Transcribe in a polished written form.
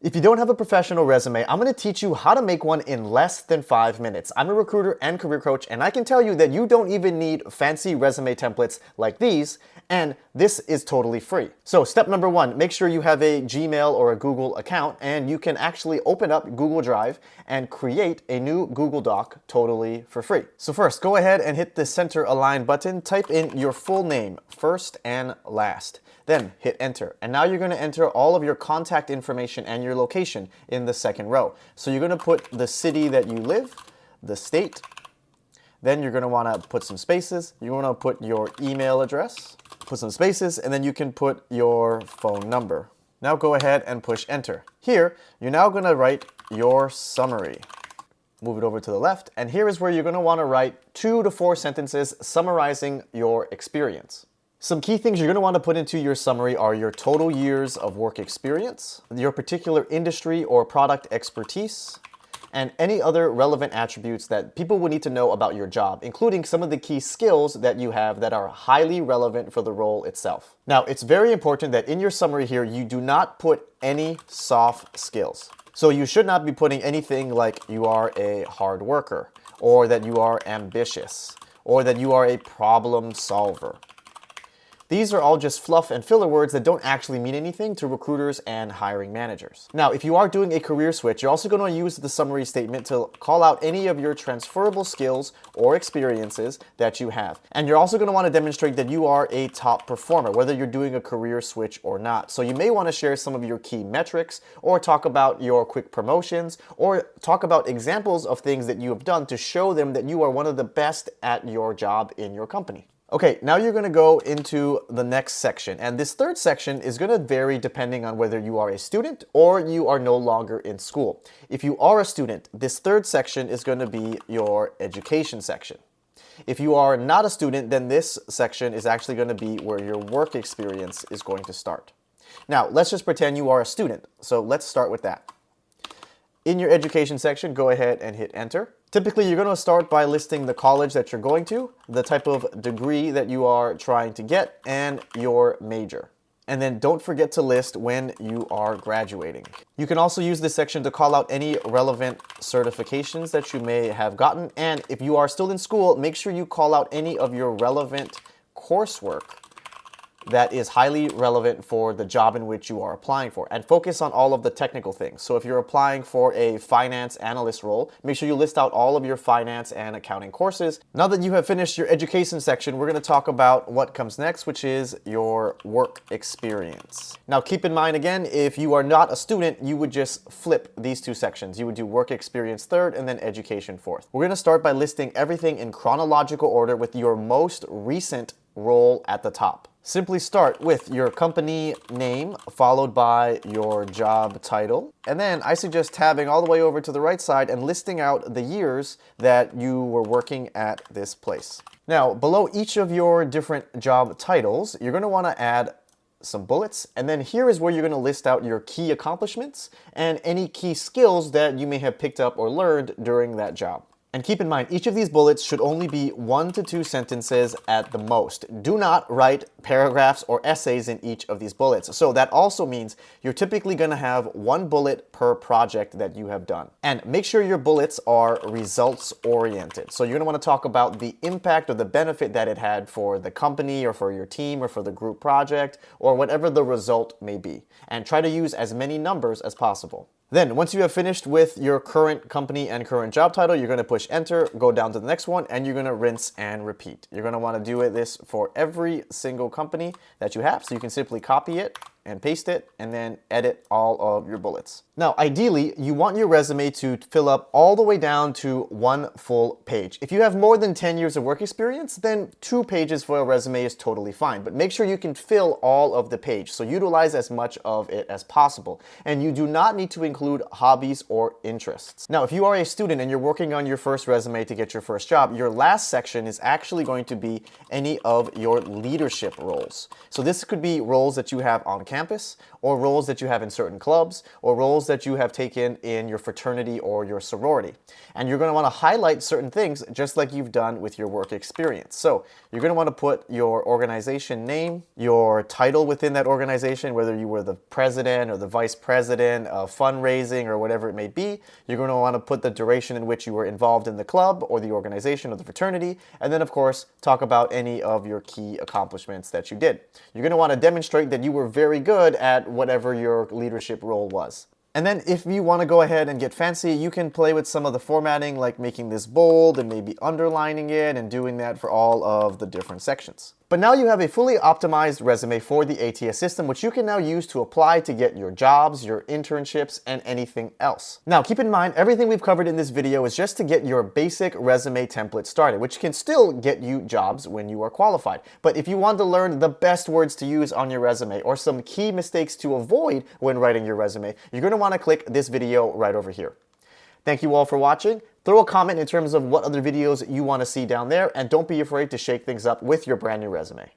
If you don't have a professional resume, I'm going to teach you how to make one in less than 5 minutes. I'm a recruiter and career coach, and I can tell you that you don't even need fancy resume templates like these, and this is totally free. So step number one, make sure you have a Gmail or a Google account, and you can actually open up Google Drive and create a new Google Doc totally for free. So first, go ahead and hit the center align button, type in your full name, first and last. Then hit enter. And now you're going to enter all of your contact information and your location in the second row. So you're going to put the city that you live, the state. Then you're going to want to put some spaces. You want to put your email address, put some spaces, and then you can put your phone number. Now go ahead and push enter. Here, you're now going to write your summary. Move it over to the left, and here is where you're going to want to write 2 to 4 sentences summarizing your experience. Some key things you're going to want to put into your summary are your total years of work experience, your particular industry or product expertise, and any other relevant attributes that people will need to know about your job, including some of the key skills that you have that are highly relevant for the role itself. Now, it's very important that in your summary here, you do not put any soft skills. So you should not be putting anything like you are a hard worker, or that you are ambitious, or that you are a problem solver. These are all just fluff and filler words that don't actually mean anything to recruiters and hiring managers. Now, if you are doing a career switch, you're also going to use the summary statement to call out any of your transferable skills or experiences that you have. And you're also going to want to demonstrate that you are a top performer, whether you're doing a career switch or not. So you may want to share some of your key metrics, or talk about your quick promotions, or talk about examples of things that you have done to show them that you are one of the best at your job in your company. Okay, now you're going to go into the next section, and this third section is going to vary depending on whether you are a student or you are no longer in school. If you are a student, this third section is going to be your education section. If you are not a student, then this section is actually going to be where your work experience is going to start. Now, let's just pretend you are a student, so let's start with that. In your education section, go ahead and hit enter. Typically, you're going to start by listing the college that you're going to, the type of degree that you are trying to get, and your major. And then don't forget to list when you are graduating. You can also use this section to call out any relevant certifications that you may have gotten. And if you are still in school, make sure you call out any of your relevant coursework that is highly relevant for the job in which you are applying for, and focus on all of the technical things. So if you're applying for a finance analyst role, make sure you list out all of your finance and accounting courses. Now that you have finished your education section, we're going to talk about what comes next, which is your work experience. Now keep in mind again, if you are not a student, you would just flip these two sections. You would do work experience third and then education fourth. We're going to start by listing everything in chronological order with your most recent role at the top. Simply start with your company name, followed by your job title. And then I suggest tabbing all the way over to the right side and listing out the years that you were working at this place. Now, below each of your different job titles, you're going to want to add some bullets. And then here is where you're going to list out your key accomplishments and any key skills that you may have picked up or learned during that job. And keep in mind, each of these bullets should only be 1 to 2 sentences at the most. Do not write paragraphs or essays in each of these bullets. So that also means you're typically going to have 1 bullet per project that you have done. And make sure your bullets are results oriented. So you're going to want to talk about the impact or the benefit that it had for the company or for your team or for the group project or whatever the result may be. And try to use as many numbers as possible. Then, once you have finished with your current company and current job title, you're going to push enter, go down to the next one, and you're going to rinse and repeat. You're going to want to do this for every single company that you have, so you can simply copy it and paste it, and then edit all of your bullets. Now, ideally, you want your resume to fill up all the way down to 1 full page. If you have more than 10 years of work experience, then 2 pages for a resume is totally fine. But make sure you can fill all of the page, so utilize as much of it as possible. And you do not need to include hobbies or interests. Now, if you are a student and you're working on your first resume to get your first job, your last section is actually going to be any of your leadership roles. So this could be roles that you have on campus, campus, or roles that you have in certain clubs, or roles that you have taken in your fraternity or your sorority. And you're going to want to highlight certain things just like you've done with your work experience. So you're going to want to put your organization name, your title within that organization, whether you were the president or the vice president of fundraising or whatever it may be. You're going to want to put the duration in which you were involved in the club or the organization or the fraternity, and then of course talk about any of your key accomplishments that you did. You're going to want to demonstrate that you were very good at whatever your leadership role was. And then if you want to go ahead and get fancy, you can play with some of the formatting, like making this bold and maybe underlining it and doing that for all of the different sections. But now you have a fully optimized resume for the ATS system, which you can now use to apply to get your jobs, your internships, and anything else. Now, keep in mind, everything we've covered in this video is just to get your basic resume template started, which can still get you jobs when you are qualified. But if you want to learn the best words to use on your resume or some key mistakes to avoid when writing your resume, you're going to want to click this video right over here. Thank you all for watching. Throw a comment in terms of what other videos you want to see down there, and don't be afraid to shake things up with your brand new resume.